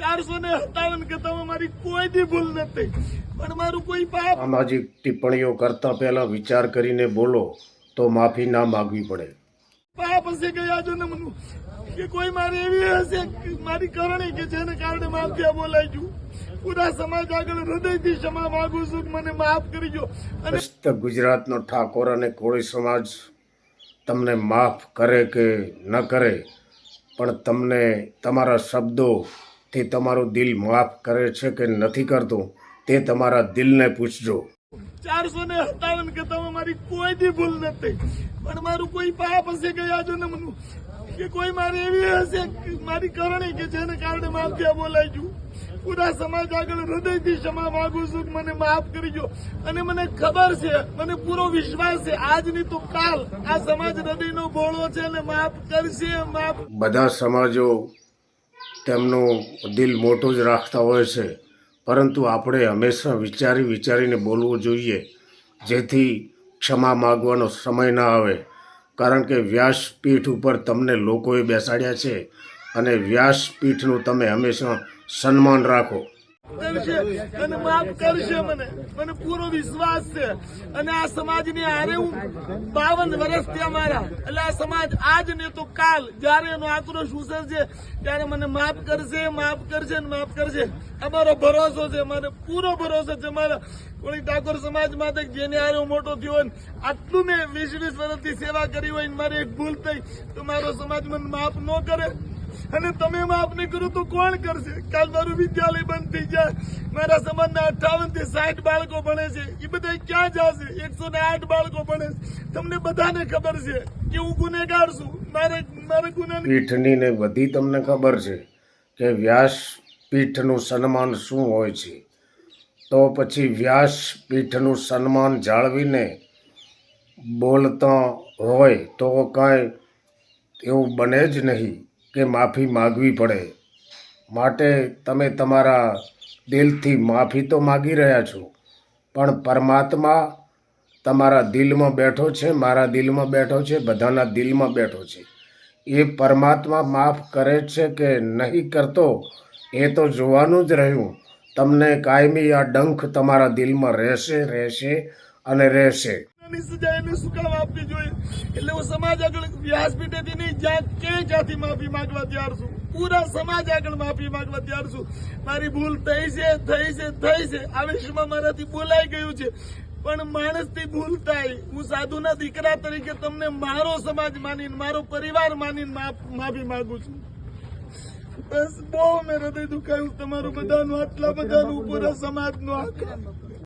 457 કે તમે મારી કોઈ દી ભૂલ નથી, પણ મારું કોઈ પાપ સામાજિક ટિપ્પણીઓ કરતા પહેલા વિચાર કરીને બોલો તો માફી ના માંગવી પડે. પાપ હશે કે આ જન્મનું, કે કોઈ મારી એવી હશે મારી કરણી કે જેને કારણે માફિયા બોલાઈ ગયું. પૂરા સમાજ આગળ હૃદયથી ક્ષમા માંગુ છું, મને માફ કરજો. અને મસ્ત ગુજરાતનો ઠાકોર અને કોળી સમાજ તમને માફ કરે કે ન કરે, પણ તમને તમારા શબ્દોથી તમારું દિલ માફ કરે છે કે નથી કરતું તે તમારા દિલને પૂછજો. 457 કે તમે મારી કોઈ દી ભૂલ નથી, પણ મારું કોઈ પાપ હશે કે આ જન્મનું, કે કોઈ મારી એવી હશે મારી કરણી કે જેને કારણે માફિયા બોલાઈ ગયું. પૂરા સમાજ આગળ હૃદયથી ક્ષમા માંગુ છું, મને માફ કરજો. અને મને ખબર છે, મને પૂરો વિશ્વાસ છે, આજ નહીં તો કાલ આ સમાજ હૃદયનો ભોળો છે અને માફ કરશે. માફ બધા સમાજો તેમનું દિલ મોટું જ રાખતા હોય છે, પરંતુ આપણે હંમેશા વિચારીને બોલવું જોઈએ, જેથી ક્ષમા માગવાનો સમય ના આવે. કારણ કે વ્યાસપીઠ ઉપર તમને લોકોએ બેસાડ્યા છે અને વ્યાસપીઠનું તમે હંમેશા સન્માન રાખો. કરશે અને માફ કરશે. મને પૂરો વિશ્વાસ છે. અને આ સમાજની હારે હું 52 વર્ષ થયા મારા, એટલે આ સમાજ આજ ને તો કાલ જયારે એનો આક્રોશ ઉછળશે ત્યારે મને માફ કરશે ને માફ કરશે. અમારો ભરોસો છે, મને પૂરો ભરોસો છે મારા કોળી ઠાકોર સમાજ માટે, જેને હારે હું મોટો થયો હોય, આટલું મેં 20 વર્ષથી સેવા કરી હોય, મારી એક ભૂલ થઈ તો મારો સમાજ મને માફ ન કરે. અને તમે માફ નહીં કરો તો કોણ કરશે? કાલ મારું વિદ્યાલય બંધ થઈ જાય, મારા સમાજના 58 થી 60 બાળકો ભણે છે, એ બધા ક્યાં જશે? 108 બાળકો ભણે છે. તમને બધાને ખબર છે કે હું ગુનેગાર છું. મારે ગુના પીઠની ને બધી તમને ખબર છે કે વ્યાસપીઠનું સન્માન શું હોય છે. તો પછી વ્યાસપીઠનું સન્માન જાળવીને બોલતા હોય તો કાંઈ એવું બને જ નહીં કે માફી માગવી પડે. માટે તમે તમારા દિલથી માફી તો માગી રહ્યા છો, પણ પરમાત્મા તમારા દિલમાં બેઠો છે, મારા દિલમાં બેઠો છે, બધાના દિલમાં બેઠો છે. એ પરમાત્મા માફ કરે છે કે નહીં કરતો એ તો જોવાનું જ રહ્યું. તમને કાયમી આ ડંખ તમારા દિલમાં રહેશે અને રહેશે. સજા એને શું કામ આપવી જોઈએ? એટલે હું સમાજ આગળ વ્યાસપીઠેથી નહીં, ક્યાંથી માફી માંગવા તૈયાર છું. પૂરા સમાજ આગળ માફી માંગવા તૈયાર છું. મારી ભૂલ થઈ છે. આવેશમાં મારાથી બોલાઈ ગયું છે, પણ માણસથી ભૂલ થાય. હું સાધુના દીકરા તરીકે તમને મારો સમાજ માનીને, મારો પરિવાર માનીને માફી માંગુ છું. બસ બહુ મેં હૃદય દુખાયું તમારું બધાનું, આટલા બધાનું, પૂરા સમાજનું.